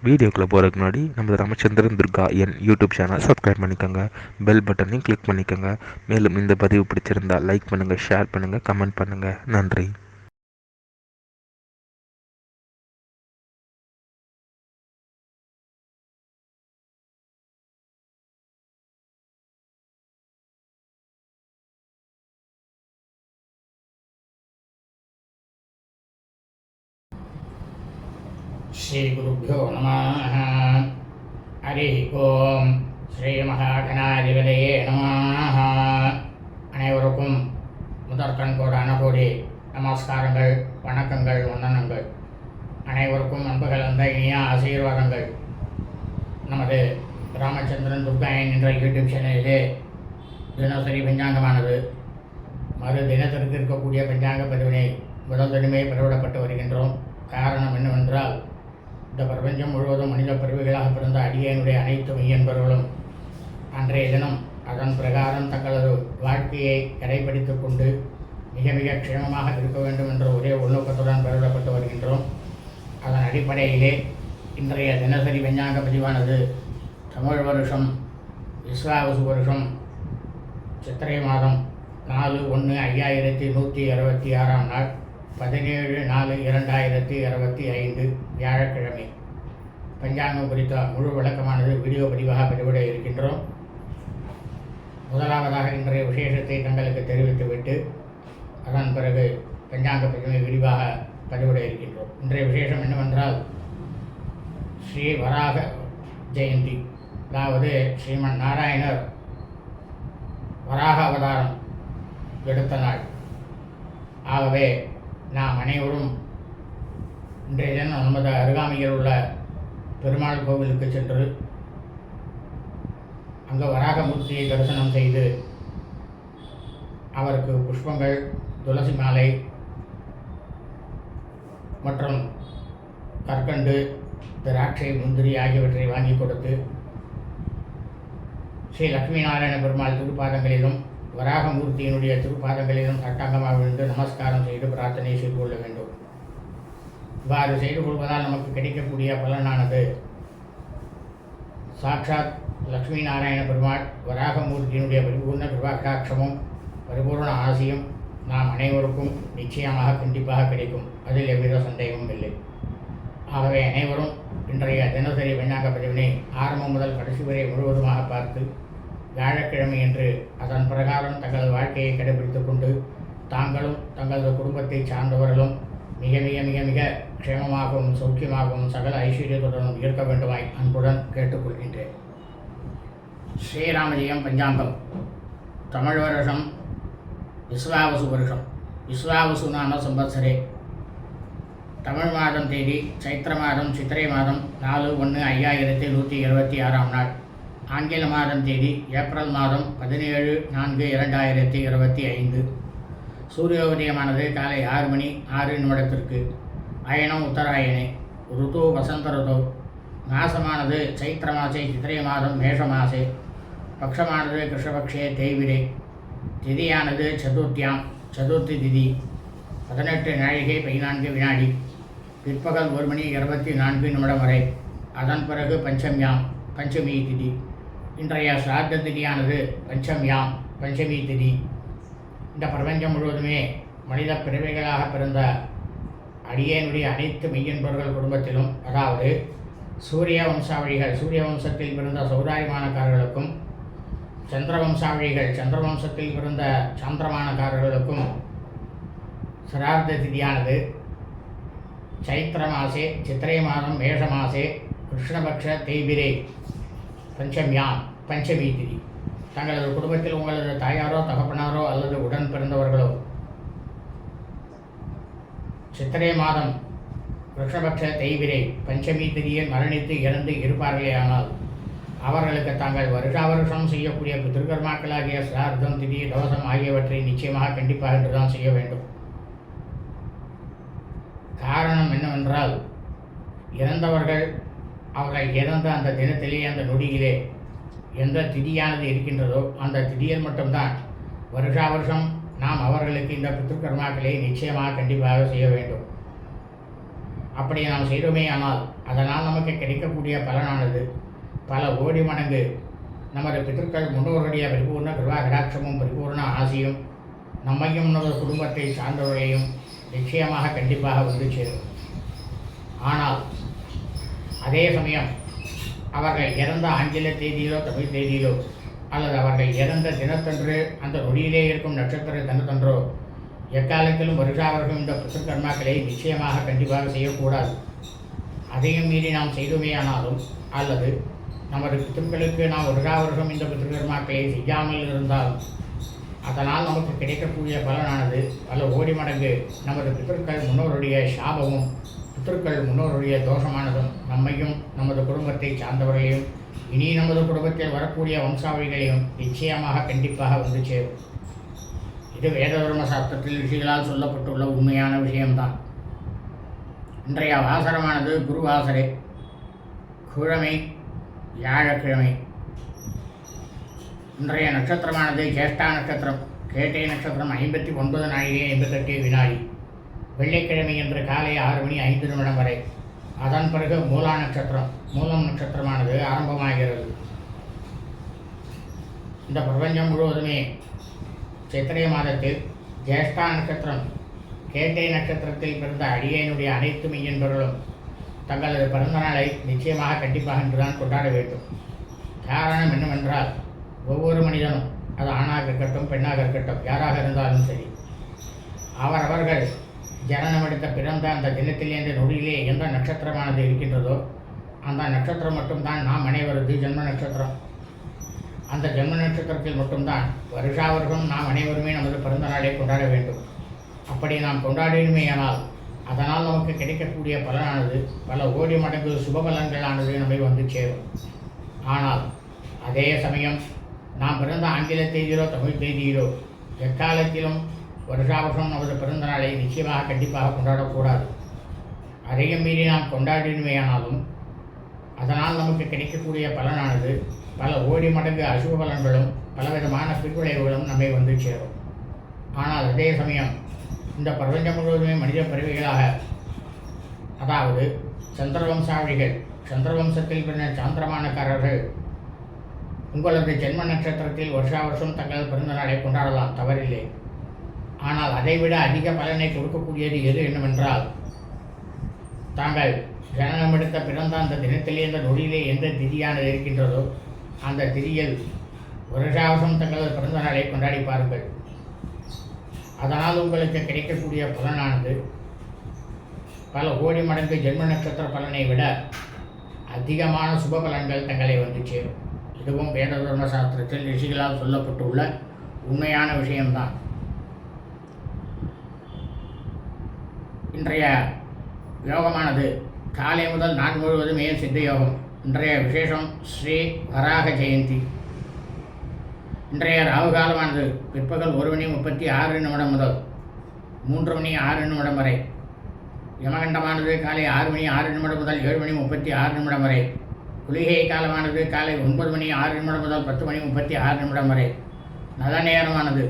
வீடியோக்குள்ளே போகிறதுக்கு முன்னாடி நம்ம Ramachandran Durga YouTube channel subscribe பண்ணிக்கோங்க, பெல் பட்டனையும் கிளிக் பண்ணிக்கோங்க. மேலும் இந்த பதிவு பிடிச்சிருந்தால் லைக் பண்ணுங்கள், ஷேர் பண்ணுங்கள், கமெண்ட் பண்ணுங்கள். நன்றி. ஸ்ரீ குருभ्यो நமः. ஹரி ஓம். ஸ்ரீ மகாகணாதிபதியே நமः. அனைவருக்கும் முதற்கண் கோடான நமஸ்காரங்கள், வணக்கங்கள், வந்தனங்கள். அனைவருக்கும் அன்பு கலந்த இனிய ஆசீர்வாதங்கள். நமது ராமச்சந்திரன் துர்காயன் என்ற யூடியூப் சேனலிலே தினசரி பஞ்சாங்கமானது மறு தினத்திற்கு இருக்கக்கூடிய பஞ்சாங்க பதிவினை முதல் தினமே பதிவிடப்பட்டு வருகின்றோம். காரணம் என்னவென்றால், இந்த பிரபஞ்சம் முழுவதும் மனித பிரிவுகளாக பிறந்த அடியனுடைய அனைத்து மெய்யன்பர்களும் அன்றைய தினம் அதன் பிரகாரம் தங்களது வாழ்க்கையை கடைபிடித்துக் கொண்டு மிக மிக க்ஷேமமாக இருக்க வேண்டும் என்ற ஒரே உள்நோக்கத்துடன் பதிவிடப்பட்டு வருகின்றோம். அதன் அடிப்படையிலே இன்றைய தினசரி பஞ்சாங்க பதிவானது தமிழ் வருஷம் விஸ்வாவசு வருஷம் சித்திரை மாதம் 4/1/5166 நாள் 17/4/2025 வியாழக்கிழமை பஞ்சாங்கம் குறித்த முழு விளக்கமானது வீடியோ பதிவாக பதிவிட இருக்கின்றோம். முதலாவதாக இன்றைய விசேஷத்தை தங்களுக்கு தெரிவித்துவிட்டு அதன் பிறகு பஞ்சாங்க பதிவை விரிவாக பதிவிட இருக்கின்றோம். இன்றைய விசேஷம் என்னவென்றால், ஸ்ரீ வராக ஜெயந்தி, அதாவது ஸ்ரீமன் நாராயணர் வராக அவதாரம் எடுத்த நாள். ஆகவே நாம் அனைவரும் இன்றைய தினம் நமது அருகாமையில் உள்ள பெருமாள் கோவிலுக்கு சென்று அங்கு வராகமூர்த்தியை தரிசனம் செய்து அவருக்கு புஷ்பங்கள், துளசி மாலை மற்றும் கற்கண்டு, திராட்சை, முந்திரி ஆகியவற்றை வாங்கி கொடுத்து ஸ்ரீ லட்சுமி நாராயண பெருமாள் திருப்பாதங்களிலும் வராகமூர்த்தியினுடைய திருப்பாதங்களிலும் சட்டாங்கமாக விழுந்து நமஸ்காரம் செய்து பிரார்த்தனை செய்து கொள்ள வேண்டும். இவ்வாறு செய்து கொள்வதால் நமக்கு கிடைக்கக்கூடிய பலனானது சாட்சாத் லட்சுமி நாராயண பெருமாள் வராகமூர்த்தியினுடைய பரிபூர்ண கிருபாகடாட்சமும் பரிபூர்ண ஆசையும் நாம் அனைவருக்கும் நிச்சயமாக கண்டிப்பாக கிடைக்கும். அதில் எவ்வித சந்தேகமும் இல்லை. ஆகவே அனைவரும் இன்றைய தினசரி பஞ்சாங்க பதிவினை ஆரம்பம் முதல் கடைசி வரை முழுவதுமாக பார்த்து வியாழக்கிழமை என்று அதன் பிரகாரம் தங்களது வாழ்க்கையை கடைபிடித்துக் கொண்டு தாங்களும் தங்களது குடும்பத்தை சார்ந்தவர்களும் மிக மிக மிக மிக க்ஷேமமாகவும் சௌக்கியமாகவும் சகல ஐஸ்வர்யத்துடனும் இருக்க வேண்டுமாய் அன்புடன் கேட்டுக்கொள்கின்றேன். ஸ்ரீராமஜெயம் பஞ்சாங்கம் தமிழ் வருஷம் விஸ்வாவசு வருஷம். விஸ்வாவசு நாம சம்பத்சரே. தமிழ் மாதம் தேதி சைத்திர மாதம் சித்திரை மாதம் 4/1/5126 நாள். ஆங்கில மாதம் தேதி ஏப்ரல் மாதம் 17/4/2025. சூரிய உதயமானது காலை 6:06 அயனம் உத்தராயணே. ருது வசந்த ருது. மாசமானது சைத்திர மாசே சித்திரை மாதம் மேஷ மாசே. பக்ஷமானது கிருஷ்ணபக்ஷே தேய்விரே. திதியானது சதுர்த்தி திதி. 18 நாழிகை 14 வினாடி. பிற்பகல் 1:24 வரை. அதன் பிறகு பஞ்சமி திதி. இன்றைய சிராத்த திதியானது பஞ்சமி திதி. இந்த பிரபஞ்சம் முழுவதுமே மனித பிறவைகளாக பிறந்த அடியேனுடைய அனைத்து மெய்யன்பர்கள் குடும்பத்திலும், அதாவது சூரிய வம்சாவழிகள், சூரிய வம்சத்தில் பிறந்த சௌதாரிமானக்காரர்களுக்கும், சந்திர வம்சாவழிகள், சந்திர வம்சத்தில் பிறந்த சாந்திரமானக்காரர்களுக்கும் சிரார்த்த திதியானது சைத்திர மாசே சித்திரை மாதம் மேஷ மாசே கிருஷ்ணபக்ஷ தேய்பிரே பஞ்சமி திதி. தங்களது குடும்பத்தில் உங்களது தாயாரோ தகப்பனாரோ அல்லது உடன் பிறந்தவர்களோ சித்திரை மாதம் கிருஷ்ணபக்ஷ தேய்பிரே பஞ்சமி திதியில் மரணித்து இறந்து இருப்பார்களேயானால் அவர்களுக்கு தாங்கள் வருஷா வருஷம் செய்யக்கூடிய பித்ருகர்மாக்களாகிய சிரார்த்தம், திதி, தோஷம் ஆகியவற்றை நிச்சயமாக கண்டிப்பாக என்றுதான் செய்ய வேண்டும். காரணம் என்னவென்றால், இறந்தவர்கள் அவர்கள் இறந்த அந்த தினத்திலே, அந்த நொடியிலே எந்த திதியானது இருக்கின்றதோ அந்த திதியில் மட்டும்தான் வருஷா வருஷம் நாம் அவர்களுக்கு இந்த பித்ருகர்மாக்களை நிச்சயமாக கண்டிப்பாக செய்ய வேண்டும். அப்படி நாம் செய்தோமே ஆனால் அதனால் நமக்கு கிடைக்கக்கூடிய பலனானது பல கோடி மடங்கு நமது பிதர்கள் முன்னோருடைய பரிபூர்ண கிருபா கடாட்சமும் பரிபூர்ண ஆசியும் நம்மையும் நமது குடும்பத்தை சார்ந்தவர்களையும் நிச்சயமாக கண்டிப்பாக வந்து சேரும். ஆனால் அதே சமயம் அவர்கள் இறந்த ஆங்கில தேதியிலோ தமிழ் தேதியிலோ அல்லது அவர்கள் இறந்த தினத்தன்று அந்த நொடியிலே இருக்கும் நட்சத்திர தினத்தன்றோ எக்காலத்திலும் வருஷாவர்களும் இந்த பித்ருக்கர்மாக்களை நிச்சயமாக கண்டிப்பாக செய்யக்கூடாது. அதையும் மீறி நாம் செய்துமேயானாலும் அல்லது நமது பித்ருக்களுக்கு நாம் வருஷாவர்களும் இந்த பித்ருக்கர்மாக்களை செய்யாமல் இருந்தாலும் அதனால் நமக்கு கிடைக்கக்கூடிய பலனானது பல கோடி மடங்கு நமது பித்ருக்கள் முன்னோருடைய சாபமும் பித்ருக்கள் முன்னோருடைய தோஷமானதும் நம்மையும் நமது குடும்பத்தை சார்ந்தவர்களையும் இனி நமது குடும்பத்தில் வரக்கூடிய வம்சாவளிகளையும் நிச்சயமாக கண்டிப்பாக வந்து சேரும். இது வேததர்ம சாஸ்திரத்தில் ரிஷிகளால் சொல்லப்பட்டுள்ள உண்மையான விஷயம்தான். இன்றைய வாசரமானது குருவாசரே, கிழமை வியாழக்கிழமை. இன்றைய நட்சத்திரமானது ஜேஷ்டா நட்சத்திரம், கேட்டை நட்சத்திரம் 59 நாழிகை 58 வினாடி. வெள்ளிக்கிழமை என்று காலை 6 மணி 5 நிமிடம் வரை. அதன் பிறகு மூலா நட்சத்திரம், மூலம் நட்சத்திரமானது ஆரம்பமாகிறது. இந்த பிரபஞ்சம் முழுவதுமே சித்திரை மாதத்தில் ஜேஷ்டா நட்சத்திரம் கேட்டை நட்சத்திரத்தில் பிறந்த அடியனுடைய அனைத்து மெய்யன்பர்களும் தங்களது பிறந்த நாளை நிச்சயமாக கண்டிப்பாக இன்றுதான் கொண்டாட வேண்டும். காரணம் என்னவென்றால் ஒவ்வொரு மனிதனும், அது ஆணாக இருக்கட்டும் பெண்ணாக இருக்கட்டும் யாராக இருந்தாலும் சரி, அவரவர்கள் ஜனனம் எடுத்த பிறந்த அந்த தினத்திலேருந்து நொடியிலே எந்த நட்சத்திரமானது இருக்கின்றதோ அந்த நட்சத்திரம் மட்டும்தான் நாம் அனைவரது ஜென்ம நட்சத்திரம். அந்த ஜென்ம நட்சத்திரத்தில் மட்டும்தான் வருஷாவர்களும் நாம் அனைவருமே நமது பிறந்த நாளை கொண்டாட வேண்டும். அப்படி நாம் கொண்டாடினுமேயானால் அதனால் நமக்கு கிடைக்கக்கூடிய பலனானது பல கோடி மடங்கு சுபபலன்களானது நம்மை வந்து சேரும். ஆனால் அதே சமயம் நாம் பிறந்த ஆங்கில தேதியிலோ தமிழ் தேதியிலோ எக்காலத்திலும் வருஷாவர்ஷம் நமது பிறந்த நாளை நிச்சயமாக கண்டிப்பாக கொண்டாடக்கூடாது. அதையும் மீறி நாம் கொண்டாடினுமேயானாலும் அதனால் நமக்கு கிடைக்கக்கூடிய பலனானது பல கோடி மடங்கு அசுப பலன்களும் பலவிதமான பின்விளைவுகளும் நம்மை வந்து சேரும். ஆனால் அதே சமயம் இந்த பிரபஞ்சம் முழுவதுமே மனித பிறவிகளாக, அதாவது சந்திரவம்சாவளிகள், சந்திரவம்சத்தில் பின்ன சாந்திரமானக்காரர்கள் உங்களது ஜென்ம நட்சத்திரத்தில் வருஷாவர்ஷம் தங்கள் பிறந்த நாளை கொண்டாடலாம், தவறில்லை. ஆனால் அதைவிட அதிக பலனை கொடுக்கக்கூடியது எது என்னவென்றால், தாங்கள் ஜனனம் எடுத்த பிறந்த அந்த தினத்திலே அந்த நொடியிலே எந்த திதியானது இருக்கின்றதோ அந்த திதியில் வருஷாவசம் தங்களது பிறந்த நாளை கொண்டாடி பாருங்கள். அதனால் உங்களுக்கு கிடைக்கக்கூடிய பலனானது பல கோடி மடங்கு ஜென்ம நட்சத்திர பலனை விட அதிகமான சுப பலன்கள் தங்களை வந்து சேரும். இதுவும் வேத தர்ம சாஸ்திரத்தில் ரிஷிகளால் சொல்லப்பட்டுள்ள உண்மையான விஷயம்தான். இன்றைய யோகமானது காலை முதல் நாள் முழுவதுமே சித்த யோகம். இன்றைய விசேஷம் ஸ்ரீ வராக ஜெயந்தி. இன்றைய ராகு காலமானது பிற்பகல் 1 மணி 36 நிமிடம் முதல் 3 மணி 6 நிமிடம் வரை. யமகண்டமானது காலை 6 மணி 6 நிமிடம் முதல் 7 மணி 36 நிமிடம் வரை. குளிகை காலமானது காலை 9 மணி 6 நிமிடம் முதல் 10 மணி 36 நிமிடம் வரை. நல்ல நேரமானது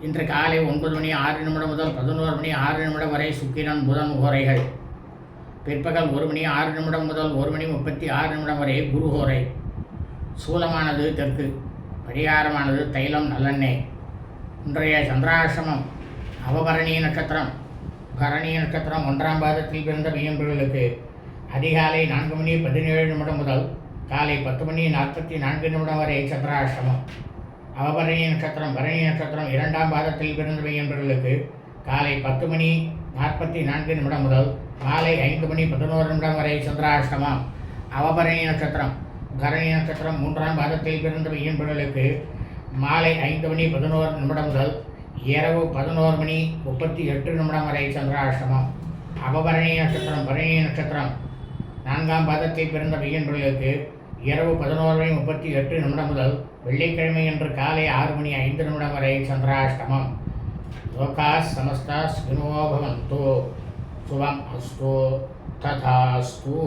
இன்று காலை 9 மணி 6 நிமிடம் முதல் 11 மணி 6 நிமிடம் வரை சுக்கிரன் புதன் ஹோரைகள். பிற்பகல் 1 மணி 6 நிமிடம் முதல் 1 மணி 36 நிமிடம் வரை குரு ஹோரை. சூலமானது தெற்கு. பரிகாரமானது தைலம் நல்லெண்ணெய். இன்றைய சந்திராசிரமம் அவபரணிய நட்சத்திரம். பரணிய நட்சத்திரம் 1ஆம் பாதத்தில் பிறந்த மெய்யன்பர்களுக்கு அதிகாலை 4 மணி 17 நிமிடம் முதல் காலை 10 மணி 44 நிமிடம் வரை சந்திராசிரமம். அவபரணி நட்சத்திரம் பரணி நட்சத்திரம் 2ஆம் பாதத்தில் பிறந்த மெய்யன்பர்களுக்கு காலை 10 மணி 44 நிமிடம் முதல் மாலை 5 மணி 11 நிமிடம் வரை சந்திராஷ்டமம். அவபரணி நட்சத்திரம் கரணி நட்சத்திரம் 3ஆம் பாதத்தில் பிறந்த மெய்யன்பர்களுக்கு மாலை 5 மணி 11 நிமிடம் முதல் இரவு 11 மணி 38 நிமிடம் வரை சந்திராஷ்டமம். அவபரணி நட்சத்திரம் பரணி நட்சத்திரம் 4ஆம் பாதத்தில் பிறந்த மெய்யன்பர்களுக்கு இரவு 11 மணி 38 நிமிடம் முதல் வெள்ளிக்கிழமை என்று காலை 6 மணி 5 நிமிடம் வரை சந்திராஷ்டமம். லோகா சமஸ்தா ஸ்கினோ பவந்தோ சுபம் அஸ்து ததாஸ்து.